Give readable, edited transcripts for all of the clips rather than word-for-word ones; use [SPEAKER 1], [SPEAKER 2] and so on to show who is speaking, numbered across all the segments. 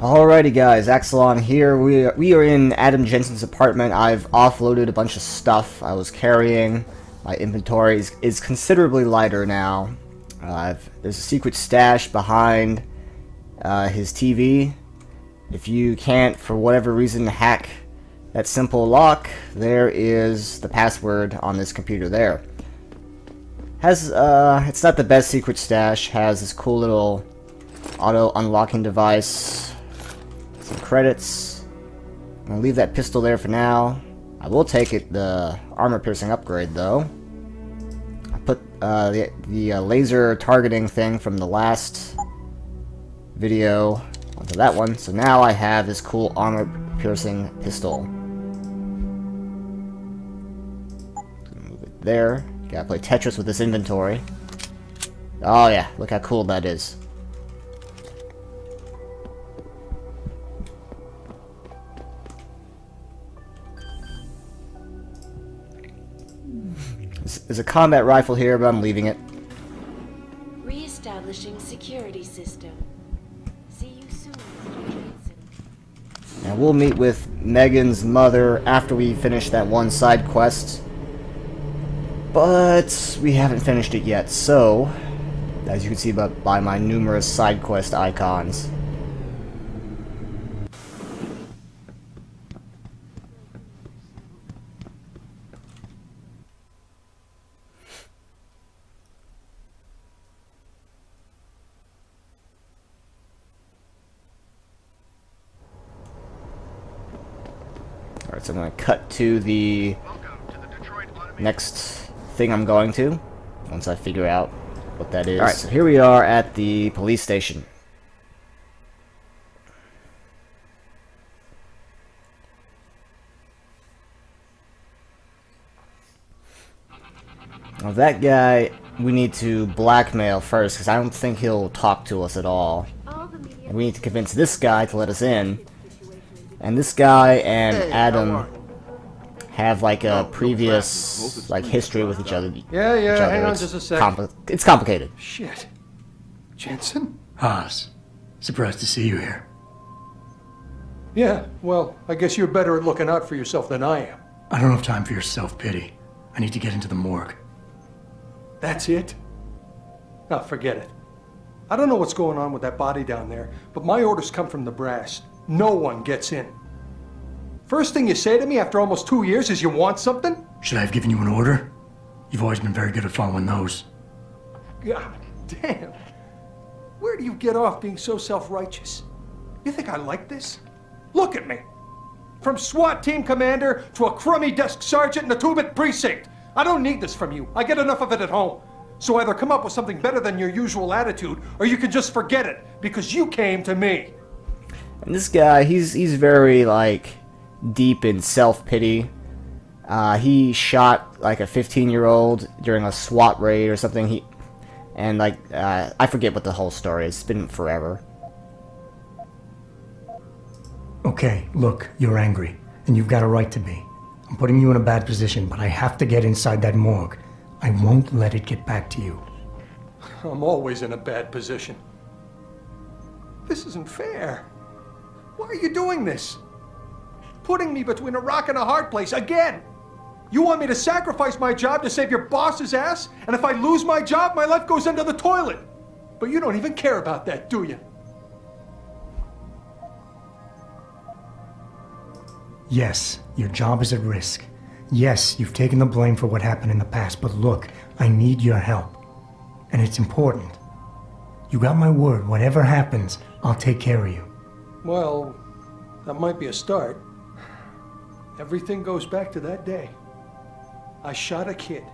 [SPEAKER 1] Alrighty guys, Axelon here. We are in Adam Jensen's apartment. I've offloaded a bunch of stuff I was carrying. My inventory is considerably lighter now. There's a secret stash behind his TV. If you can't, for whatever reason, hack that simple lock, there is the password on this computer there. It's not the best secret stash. Has this cool little auto unlocking device. Some credits. I'm gonna leave that pistol there for now. I will take the armor piercing upgrade though. I put the laser targeting thing from the last video onto that one, so now I have this cool armor piercing pistol. Move it there. Gotta play Tetris with this inventory. Oh yeah, look how cool that is. There's a combat rifle here, but I'm leaving it.
[SPEAKER 2] Re-establishing security system. See you soon, Mr. Jensen.
[SPEAKER 1] And we'll meet with Megan's mother after we finish that one side quest. But we haven't finished it yet, so as you can see by my numerous side quest icons. Alright, so I'm going to cut to the next thing I'm going to, once I figure out what that is. Alright, so here we are at the police station. Now that guy, we need to blackmail first, because I don't think he'll talk to us at all. And we need to convince this guy to let us in. And this guy and Adam have like a previous history with each other.
[SPEAKER 3] Yeah, hang on just a sec.
[SPEAKER 1] It's complicated.
[SPEAKER 3] Shit. Jensen?
[SPEAKER 4] Haas. Surprised to see you here.
[SPEAKER 3] Yeah, well, I guess you're better at looking out for yourself than I am.
[SPEAKER 4] I don't have time for your self-pity. I need to get into the morgue.
[SPEAKER 3] That's it? Oh, forget it. I don't know what's going on with that body down there, but my orders come from the brass. No one gets in. First thing you say to me after almost 2 years is you want something?
[SPEAKER 4] Should I have given you an order? You've always been very good at following those.
[SPEAKER 3] God damn. Where do you get off being so self-righteous? You think I like this? Look at me. From SWAT team commander to a crummy desk sergeant in the 2-bit precinct. I don't need this from you. I get enough of it at home. So either come up with something better than your usual attitude, or you can just forget it, because you came to me.
[SPEAKER 1] And this guy, he's very, deep in self-pity. He shot, a 15-year-old during a SWAT raid or something. I forget what the whole story is. It's been forever.
[SPEAKER 4] Okay, look, you're angry, and you've got a right to be. I'm putting you in a bad position, but I have to get inside that morgue. I won't let it get back to you.
[SPEAKER 3] I'm always in a bad position. This isn't fair. Why are you doing this? Putting me between a rock and a hard place again. You want me to sacrifice my job to save your boss's ass? And if I lose my job, my life goes into the toilet. But you don't even care about that, do you?
[SPEAKER 4] Yes, your job is at risk. Yes, you've taken the blame for what happened in the past, but look, I need your help. And it's important. You got my word, whatever happens, I'll take care of you.
[SPEAKER 3] Well, that might be a start. Everything goes back to that day. I shot a kid,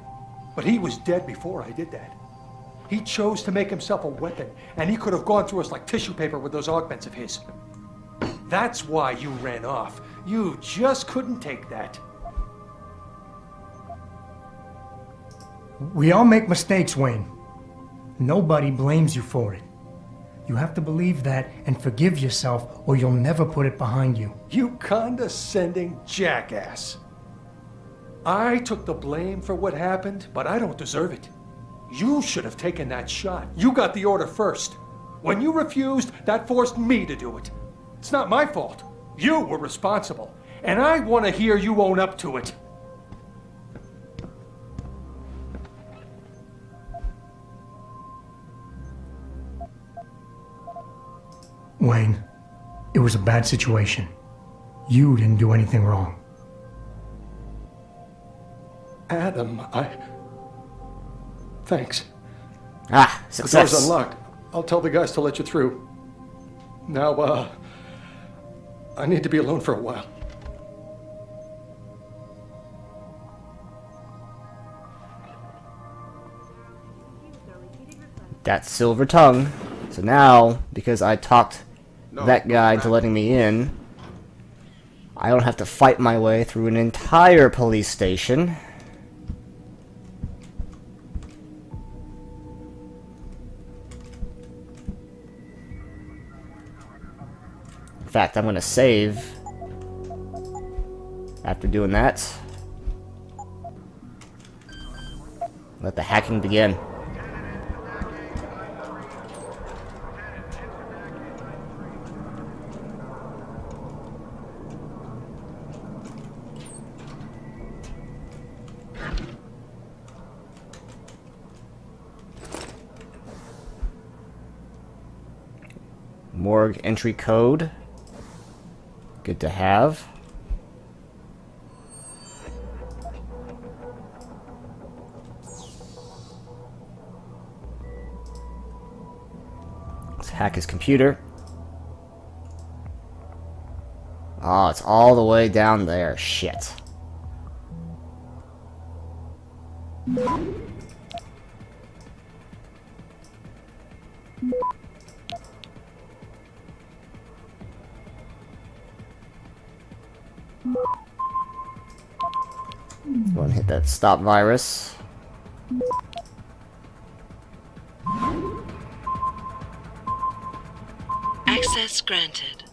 [SPEAKER 3] but he was dead before I did that. He chose to make himself a weapon, and he could have gone through us like tissue paper with those augments of his. That's why you ran off. You just couldn't take that.
[SPEAKER 4] We all make mistakes, Wayne. Nobody blames you for it. You have to believe that and forgive yourself, or you'll never put it behind you.
[SPEAKER 3] You condescending jackass. I took the blame for what happened, but I don't deserve it. You should have taken that shot. You got the order first. When you refused, that forced me to do it. It's not my fault. You were responsible. And I want to hear you own up to it.
[SPEAKER 4] Wayne, it was a bad situation. You didn't do anything wrong.
[SPEAKER 3] Adam, Thanks.
[SPEAKER 1] Ah,
[SPEAKER 3] The door's
[SPEAKER 1] success.
[SPEAKER 3] unlocked. I'll tell the guys to let you through. Now, I need to be alone for a while.
[SPEAKER 1] That silver tongue. So now, because I talked that guy into letting me in, I don't have to fight my way through an entire police station. In fact, I'm gonna save after doing that. Let the hacking begin. Morgue entry code. Good to have. Let's hack his computer. Oh, it's all the way down there. Shit. Go and hit that stop virus.
[SPEAKER 2] Access granted.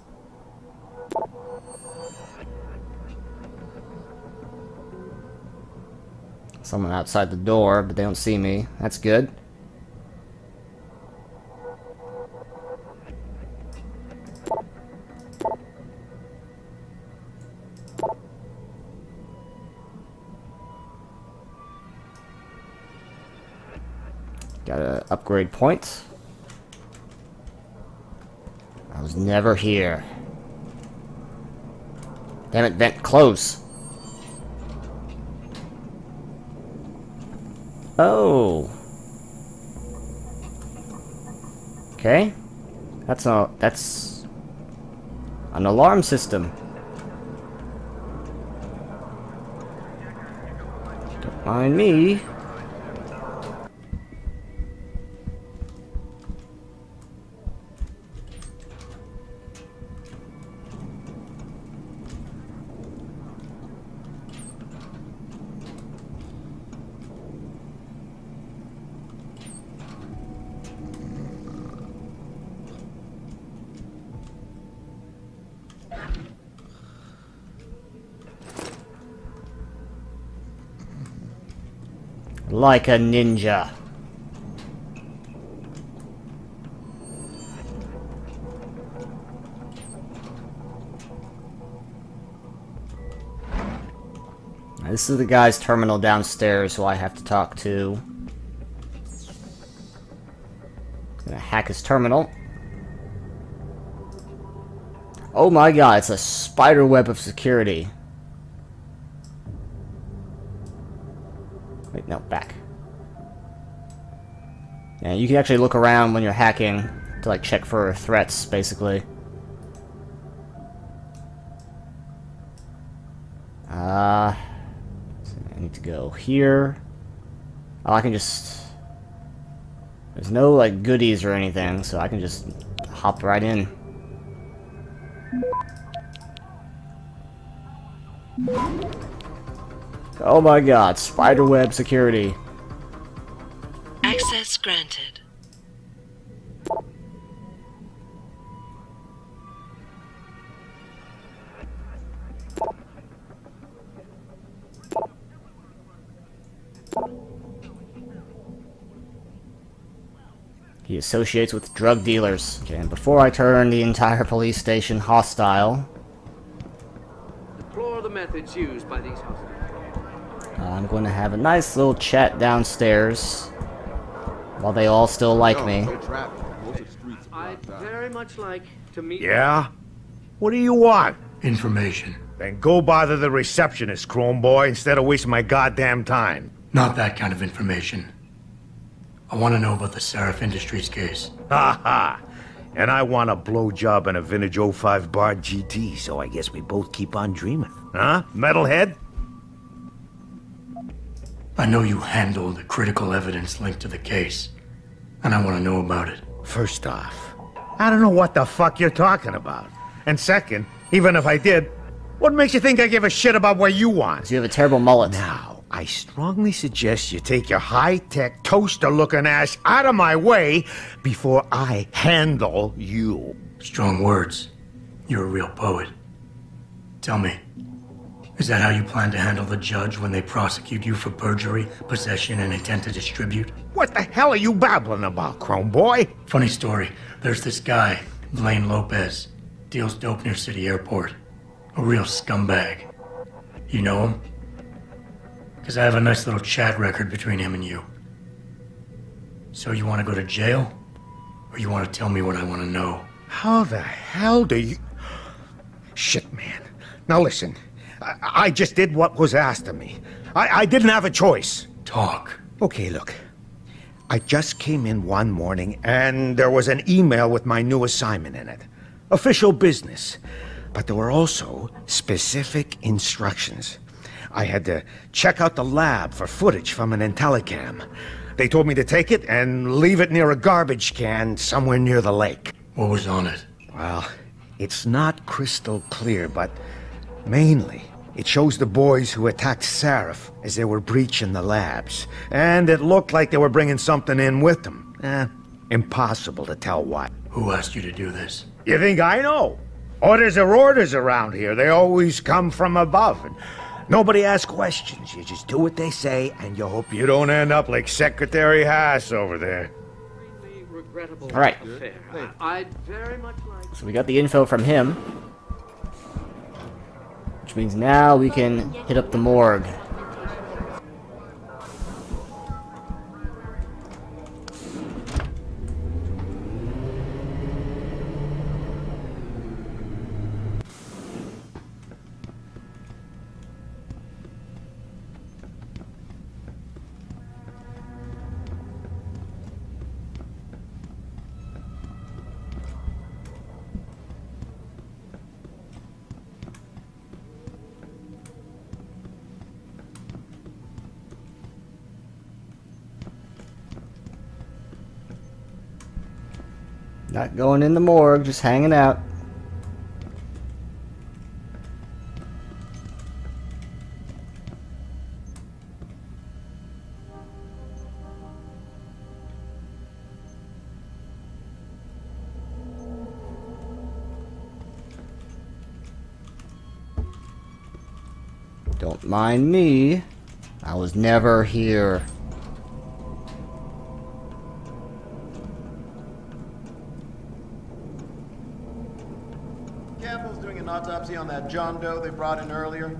[SPEAKER 1] Someone outside the door, but they don't see me. That's good. Gotta upgrade points. I was never here. Damn it, vent, close. Oh. Okay. That's an alarm system. Don't mind me. Like a ninja. This is the guy's terminal downstairs who I have to talk to. Gonna hack his terminal. Oh my god, it's a spider web of security. Wait, no, back. Yeah, you can actually look around when you're hacking to like check for threats, basically. So I need to go here. Oh, I can just... There's no like goodies or anything, so I can just hop right in. Oh my god, spiderweb security.
[SPEAKER 2] Access granted.
[SPEAKER 1] He associates with drug dealers. Okay, and before I turn the entire police station hostile,
[SPEAKER 5] Deplore the methods used by these hostiles.
[SPEAKER 1] I'm going to have a nice little chat downstairs while they all still like me.
[SPEAKER 5] I'd very much like to meet.
[SPEAKER 6] Yeah? What do you want?
[SPEAKER 4] Information.
[SPEAKER 6] Then go bother the receptionist, Chrome Boy, instead of wasting my goddamn time.
[SPEAKER 4] Not that kind of information. I want to know about the Seraph Industries case.
[SPEAKER 6] Ha ha! And I want a blowjob and a vintage '05 Bard GT, so I guess we both keep on dreaming. Huh, metalhead?
[SPEAKER 4] I know you handled the critical evidence linked to the case, and I want to know about it.
[SPEAKER 6] First off, I don't know what the fuck you're talking about. And second, even if I did, what makes you think I give a shit about what you want?
[SPEAKER 1] So you have a terrible mullet.
[SPEAKER 6] Now, I strongly suggest you take your high-tech, toaster-looking ass out of my way before I handle you.
[SPEAKER 4] Strong words. You're a real poet. Tell me, is that how you plan to handle the judge when they prosecute you for perjury, possession, and intent to distribute?
[SPEAKER 6] What the hell are you babbling about, Chrome Boy?
[SPEAKER 4] Funny story. There's this guy, Blaine Lopez, deals dope near City Airport. A real scumbag. You know him? Because I have a nice little chat record between him and you. So you want to go to jail? Or you want to tell me what I want to know?
[SPEAKER 6] How the hell do you... Shit, man. Now listen, I just did what was asked of me. I didn't have a choice.
[SPEAKER 4] Talk.
[SPEAKER 6] Okay, look. I just came in one morning and there was an email with my new assignment in it. Official business. But there were also specific instructions. I had to check out the lab for footage from an Intellicam. They told me to take it and leave it near a garbage can somewhere near the lake.
[SPEAKER 4] What was on it?
[SPEAKER 6] Well, it's not crystal clear, but mainly it shows the boys who attacked Seraph as they were breaching the labs. And it looked like they were bringing something in with them. Impossible to tell what.
[SPEAKER 4] Who asked you to do this?
[SPEAKER 6] You think I know? Orders are orders around here. They always come from above. And nobody asks questions. You just do what they say, and you hope you don't end up like Secretary Haas over there.
[SPEAKER 5] Regrettable
[SPEAKER 1] All right.
[SPEAKER 5] affair. I'd very much like.
[SPEAKER 1] So we got the info from him. Which means now we can hit up the morgue. Not going in the morgue, just hanging out. Don't mind me. I was never here.
[SPEAKER 7] Autopsy on that John Doe they brought in earlier.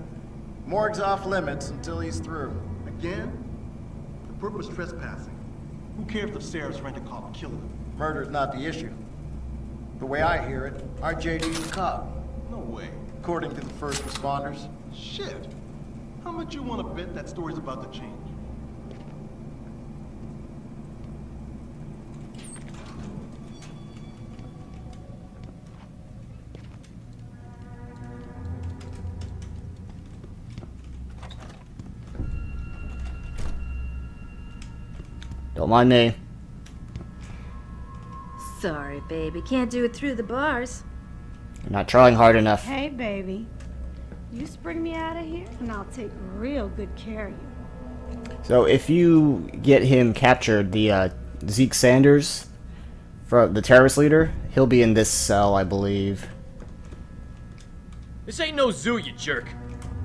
[SPEAKER 7] Morgue's off limits until he's through.
[SPEAKER 8] Again? The purple is trespassing. Who cares if Sarah's rent a cop killing him?
[SPEAKER 7] Murder's not the issue. The way I hear it, our JD's a cop.
[SPEAKER 8] No way.
[SPEAKER 7] According to the first responders.
[SPEAKER 8] Shit. How much you want to bet that story's about to change?
[SPEAKER 1] Don't mind me.
[SPEAKER 2] Sorry, baby. Can't do it through the bars.
[SPEAKER 1] You're not trying hard enough.
[SPEAKER 9] Hey, baby. You just bring me out of here, and I'll take real good care of you.
[SPEAKER 1] So if you get him captured, the Zeke Sanders, from the terrorist leader, he'll be in this cell, I believe.
[SPEAKER 10] This ain't no zoo, you jerk.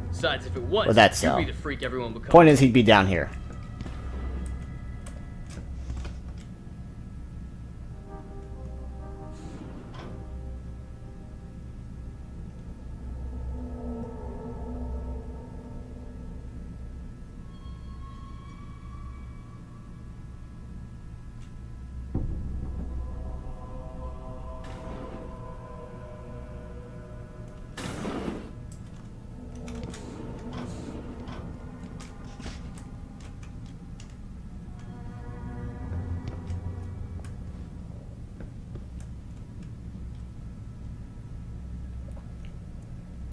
[SPEAKER 10] Besides, if it was,
[SPEAKER 1] Or that
[SPEAKER 10] you'd
[SPEAKER 1] cell.
[SPEAKER 10] be the freak everyone becomes.
[SPEAKER 1] Point is, he'd be down here.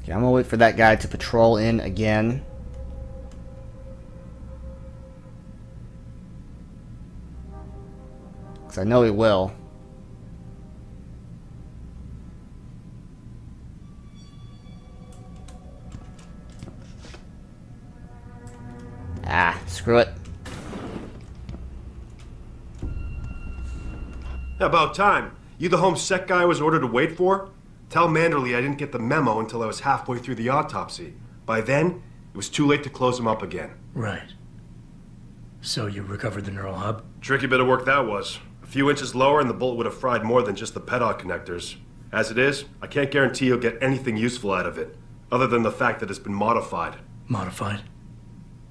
[SPEAKER 1] Okay, I'm gonna wait for that guy to patrol in again. Because I know he will. Ah, screw it.
[SPEAKER 11] About time. You the home sec guy I was ordered to wait for? Tell Manderley I didn't get the memo until I was halfway through the autopsy. By then, it was too late to close him up again.
[SPEAKER 4] Right. So you recovered the neural hub?
[SPEAKER 11] Tricky bit of work that was. A few inches lower and the bullet would have fried more than just the pedal connectors. As it is, I can't guarantee you'll get anything useful out of it, other than the fact that it's been modified.
[SPEAKER 4] Modified?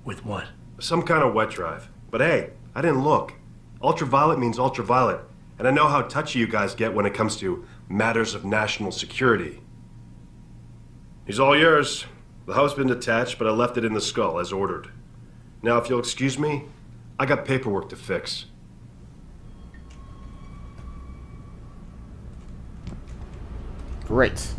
[SPEAKER 4] With what?
[SPEAKER 11] Some kind of wet drive. But hey, I didn't look. Ultraviolet means ultraviolet, and I know how touchy you guys get when it comes to matters of national security. He's all yours. The hub's been detached, but I left it in the skull, as ordered. Now, if you'll excuse me, I got paperwork to fix.
[SPEAKER 1] Great.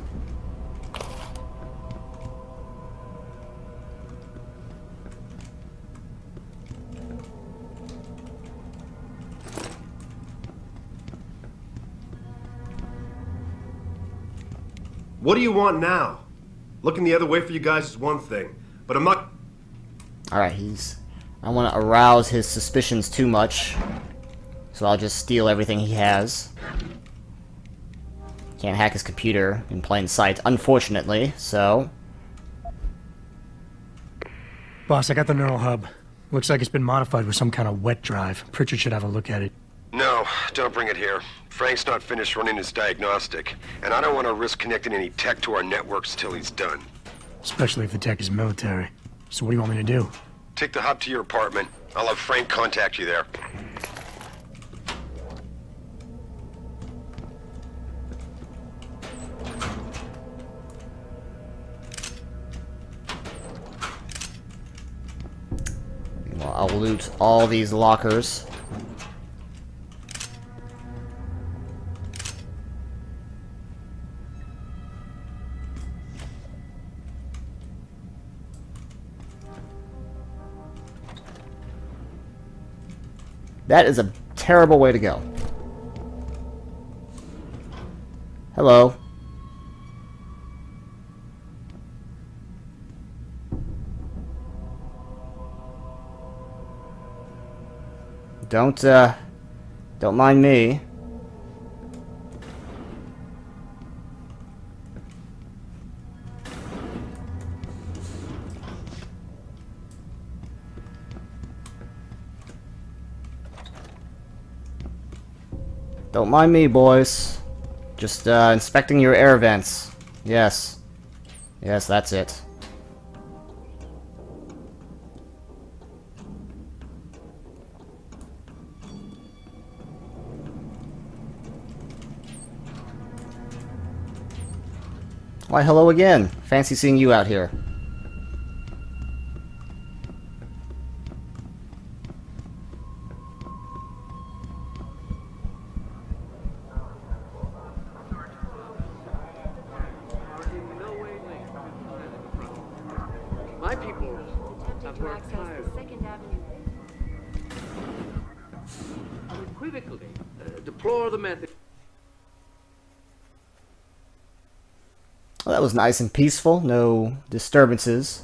[SPEAKER 11] What do you want now? Looking the other way for you guys is one thing, but I'm not...
[SPEAKER 1] Alright, I don't want to arouse his suspicions too much, so I'll just steal everything he has. Can't hack his computer in plain sight, unfortunately, so...
[SPEAKER 4] Boss, I got the neural hub. Looks like it's been modified with some kind of wet drive. Pritchard should have a look at it.
[SPEAKER 11] No, don't bring it here. Frank's not finished running his diagnostic, and I don't want to risk connecting any tech to our networks till he's done.
[SPEAKER 4] Especially if the tech is military. So what do you want me to do?
[SPEAKER 11] Take the hub to your apartment. I'll have Frank contact you there.
[SPEAKER 1] Well, I'll loot all these lockers. That is a terrible way to go. Hello. Don't mind me. Don't mind me, boys. Just, inspecting your air vents. Yes. Yes, that's it. Why, hello again. Fancy seeing you out here.
[SPEAKER 5] My people have worked hard. Unequivocally deplore the method.
[SPEAKER 1] Well, that was nice and peaceful. No disturbances.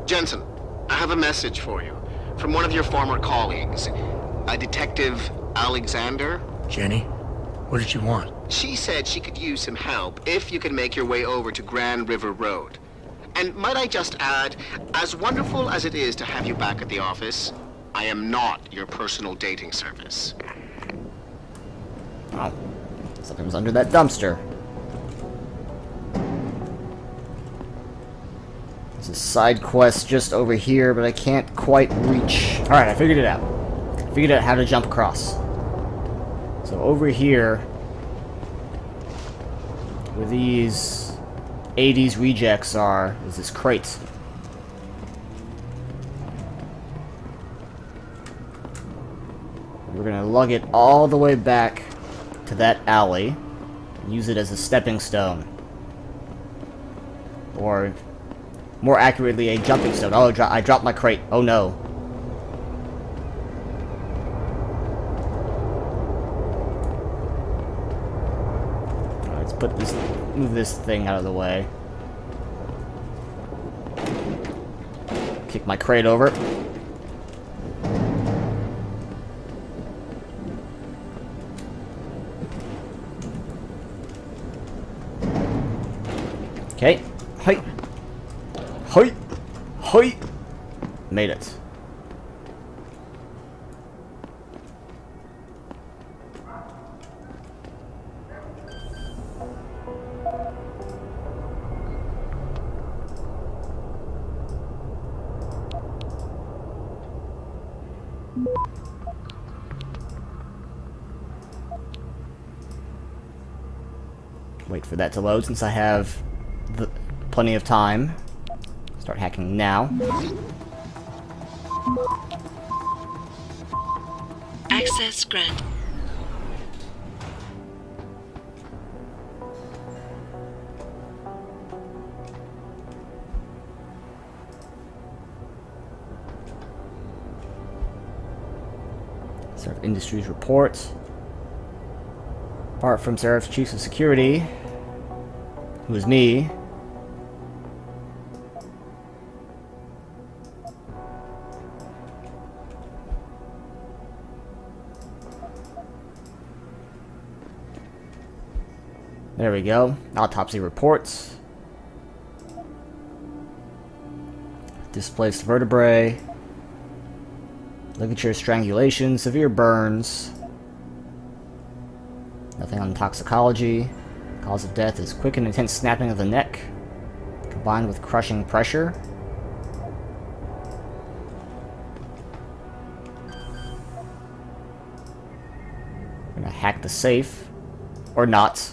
[SPEAKER 12] Jensen, I have a message for you from one of your former colleagues, a Detective Alexander.
[SPEAKER 4] Jenny? What did she want?
[SPEAKER 12] She said she could use some help if you can make your way over to Grand River Road. And might I just add, as wonderful as it is to have you back at the office, I am not your personal dating service.
[SPEAKER 1] Oh, something was under that dumpster. There's a side quest just over here, but I can't quite reach. Alright, I figured it out. I figured out how to jump across. So over here, where these 80s rejects are, is this crate. We're gonna lug it all the way back to that alley and use it as a stepping stone. Or, more accurately, a jumping stone. Oh, I dropped my crate. Oh no. Alright, let's move this thing out of the way. Kick my crate over. Okay. Hi. Hi. Hi. Made it. Wait for that to load since I have plenty of time. Start hacking now.
[SPEAKER 2] Access granted.
[SPEAKER 1] Seraph Industries report. Apart from Seraph's Chief of Security, who is me. There we go. Autopsy reports. Displaced vertebrae. Ligature strangulation. Severe burns. Nothing on toxicology. Cause of death is quick and intense snapping of the neck, combined with crushing pressure. I'm gonna hack the safe. Or not.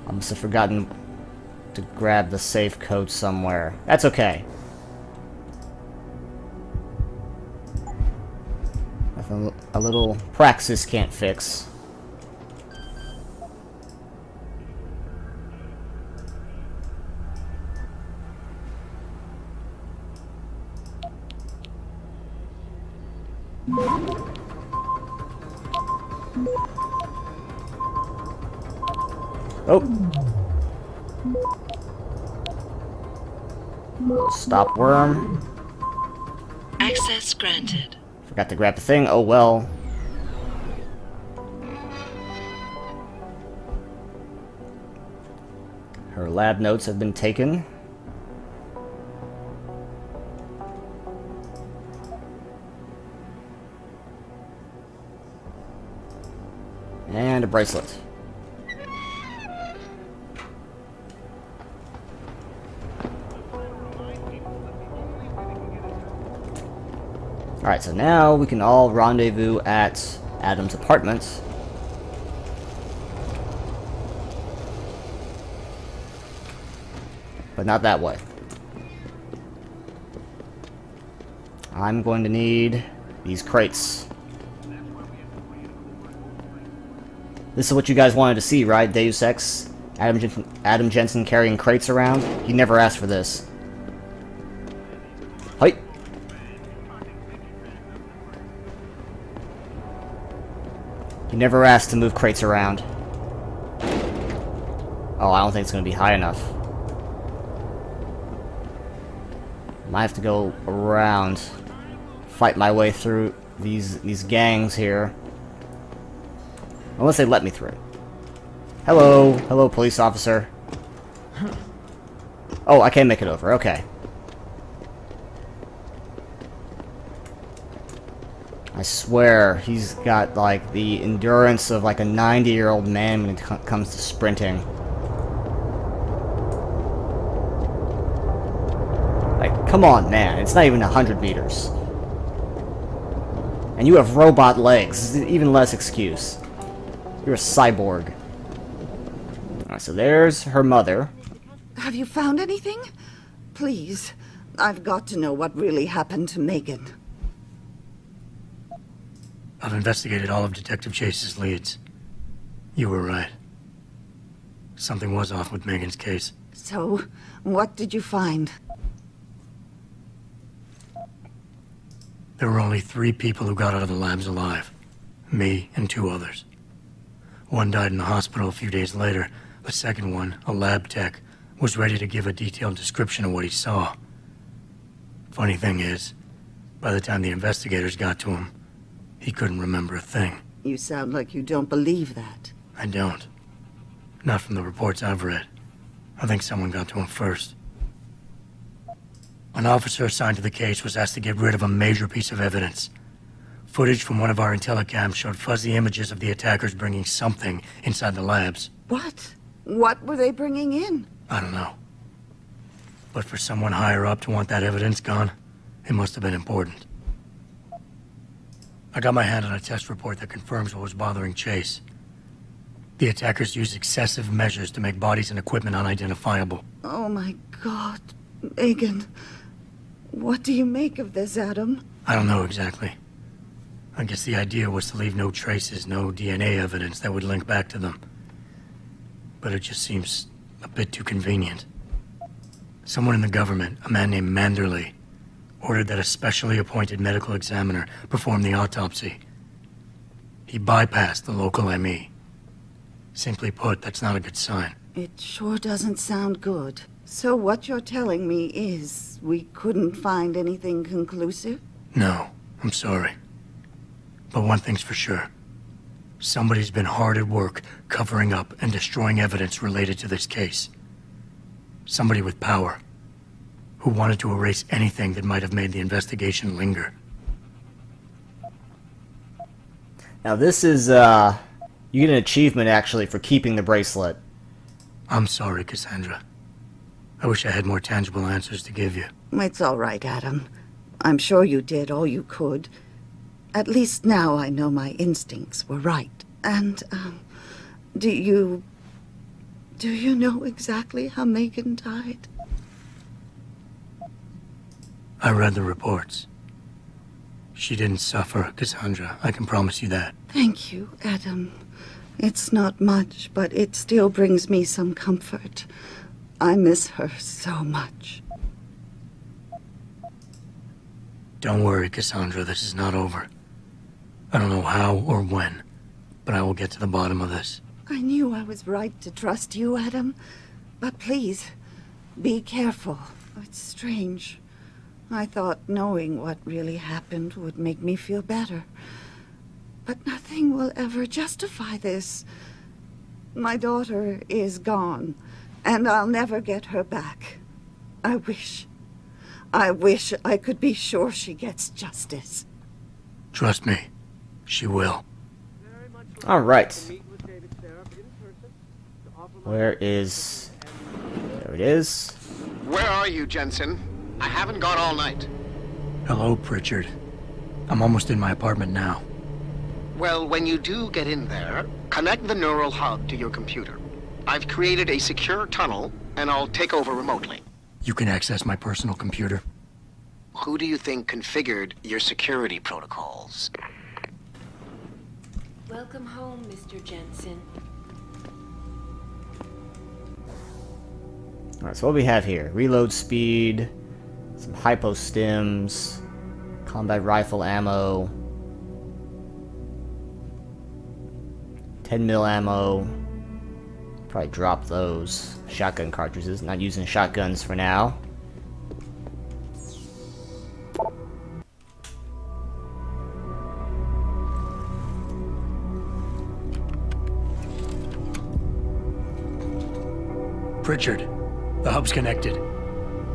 [SPEAKER 1] I must have forgotten to grab the safe code somewhere. That's okay. Nothing a little praxis can't fix. Oh. Stop worm.
[SPEAKER 2] Access granted.
[SPEAKER 1] Forgot to grab the thing. Oh well. Her lab notes have been taken. And a bracelet. Alright, so now we can all rendezvous at Adam's apartment. But not that way. I'm going to need these crates. This is what you guys wanted to see, right? Deus Ex? Adam Jensen carrying crates around? He never asked for this. Hi. He never asked to move crates around. Oh, I don't think it's going to be high enough. Might have to go around, fight my way through these gangs here. Unless they let me through. Hello, hello, police officer. Oh, I can make it over. Okay. I swear, he's got like the endurance of like a 90-year-old man when it comes to sprinting. Like, come on, man. It's not even 100 meters. And you have robot legs. This is even less excuse. You're a cyborg. Alright, so there's her mother.
[SPEAKER 13] Have you found anything? Please. I've got to know what really happened to Megan.
[SPEAKER 4] I've investigated all of Detective Chase's leads. You were right. Something was off with Megan's case.
[SPEAKER 13] So, what did you find?
[SPEAKER 4] There were only 3 people who got out of the labs alive. Me and 2 others. One died in the hospital a few days later. The second one, a lab tech, was ready to give a detailed description of what he saw. Funny thing is, by the time the investigators got to him, he couldn't remember a thing.
[SPEAKER 13] You sound like you don't believe that.
[SPEAKER 4] I don't. Not from the reports I've read. I think someone got to him first. An officer assigned to the case was asked to get rid of a major piece of evidence. Footage from one of our intellicams showed fuzzy images of the attackers bringing something inside the labs.
[SPEAKER 13] What? What were they bringing in?
[SPEAKER 4] I don't know. But for someone higher up to want that evidence gone, it must have been important. I got my hand on a test report that confirms what was bothering Chase. The attackers used excessive measures to make bodies and equipment unidentifiable.
[SPEAKER 13] Oh my God, Megan. What do you make of this, Adam?
[SPEAKER 4] I don't know exactly. I guess the idea was to leave no traces, no DNA evidence that would link back to them. But it just seems a bit too convenient. Someone in the government, a man named Manderley, ordered that a specially appointed medical examiner perform the autopsy. He bypassed the local ME. Simply put, that's not a good sign.
[SPEAKER 13] It sure doesn't sound good. So what you're telling me is we couldn't find anything conclusive?
[SPEAKER 4] No, I'm sorry. But one thing's for sure. Somebody's been hard at work covering up and destroying evidence related to this case. Somebody with power, who wanted to erase anything that might have made the investigation linger.
[SPEAKER 1] Now this is, you get an achievement, actually, for keeping the bracelet.
[SPEAKER 4] I'm sorry, Cassandra. I wish I had more tangible answers to give you.
[SPEAKER 13] It's all right, Adam. I'm sure you did all you could. At least now I know my instincts were right. And, do you know exactly how Megan died?
[SPEAKER 4] I read the reports. She didn't suffer, Cassandra. I can promise you that.
[SPEAKER 13] Thank you, Adam. It's not much, but it still brings me some comfort. I miss her so much.
[SPEAKER 4] Don't worry, Cassandra. This is not over. I don't know how or when, but I will get to the bottom of this.
[SPEAKER 13] I knew I was right to trust you, Adam. But please, be careful. It's strange. I thought knowing what really happened would make me feel better. But nothing will ever justify this. My daughter is gone, and I'll never get her back. I wish I could be sure she gets justice.
[SPEAKER 4] Trust me, she will.
[SPEAKER 1] Alright. Where is... There it is.
[SPEAKER 12] Where are you, Jensen? I haven't gone all night.
[SPEAKER 4] Hello, Pritchard. I'm almost in my apartment now.
[SPEAKER 12] Well, when you do get in there, connect the neural hub to your computer. I've created a secure tunnel, and I'll take over remotely.
[SPEAKER 4] You can access my personal computer.
[SPEAKER 12] Who do you think configured your security protocols?
[SPEAKER 2] Welcome home, Mr. Jensen.
[SPEAKER 1] Alright, so what we have here? Reload speed, some hypo stims, combat rifle ammo, 10 mil ammo. Probably drop those. Shotgun cartridges. Not using shotguns for now.
[SPEAKER 4] Pritchard, the hub's connected.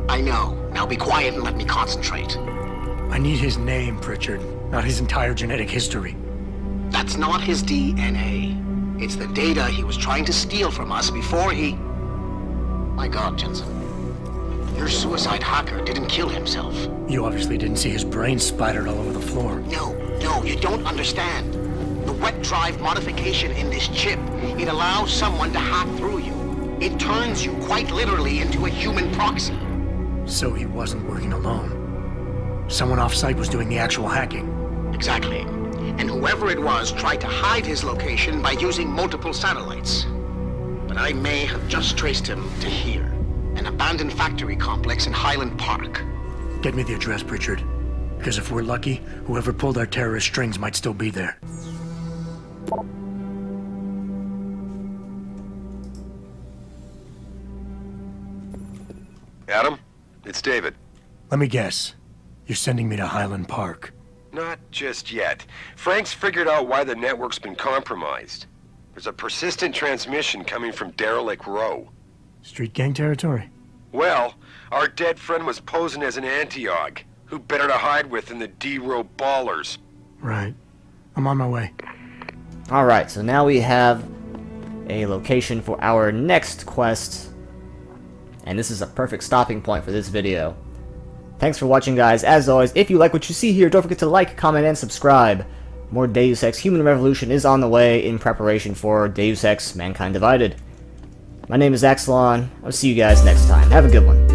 [SPEAKER 12] I know. Now be quiet and let me concentrate.
[SPEAKER 4] I need his name, Pritchard, not his entire genetic history.
[SPEAKER 12] That's not his DNA. It's the data he was trying to steal from us before he... My God, Jensen. Your suicide hacker didn't kill himself.
[SPEAKER 4] You obviously didn't see his brain splattered all over the floor.
[SPEAKER 12] No, you don't understand. The wet drive modification in this chip, it allows someone to hack through you. It turns you quite literally into a human proxy.
[SPEAKER 4] So he wasn't working alone. Someone off-site was doing the actual hacking.
[SPEAKER 12] Exactly. and whoever it was tried to hide his location by using multiple satellites. But I may have just traced him to here, an abandoned factory complex in Highland Park.
[SPEAKER 14] Get me the address, Pritchard. Because if we're lucky, whoever pulled our terrorist strings might still be there.
[SPEAKER 15] Adam, it's David.
[SPEAKER 14] Let me guess. You're sending me to Highland Park.
[SPEAKER 15] Not just yet. Frank's figured out why the network's been compromised. There's a persistent transmission coming from Derelict Row.
[SPEAKER 14] Street gang territory?
[SPEAKER 15] Well, our dead friend was posing as an Antioch. Who better to hide with than the D-Row ballers?
[SPEAKER 14] Right. I'm on my way.
[SPEAKER 1] Alright, so now we have a location for our next quest. And this is a perfect stopping point for this video. Thanks for watching, guys. As always, if you like what you see here, don't forget to like, comment, and subscribe. More Deus Ex Human Revolution is on the way in preparation for Deus Ex Mankind Divided. My name is Axelon. I'll see you guys next time. Have a good one.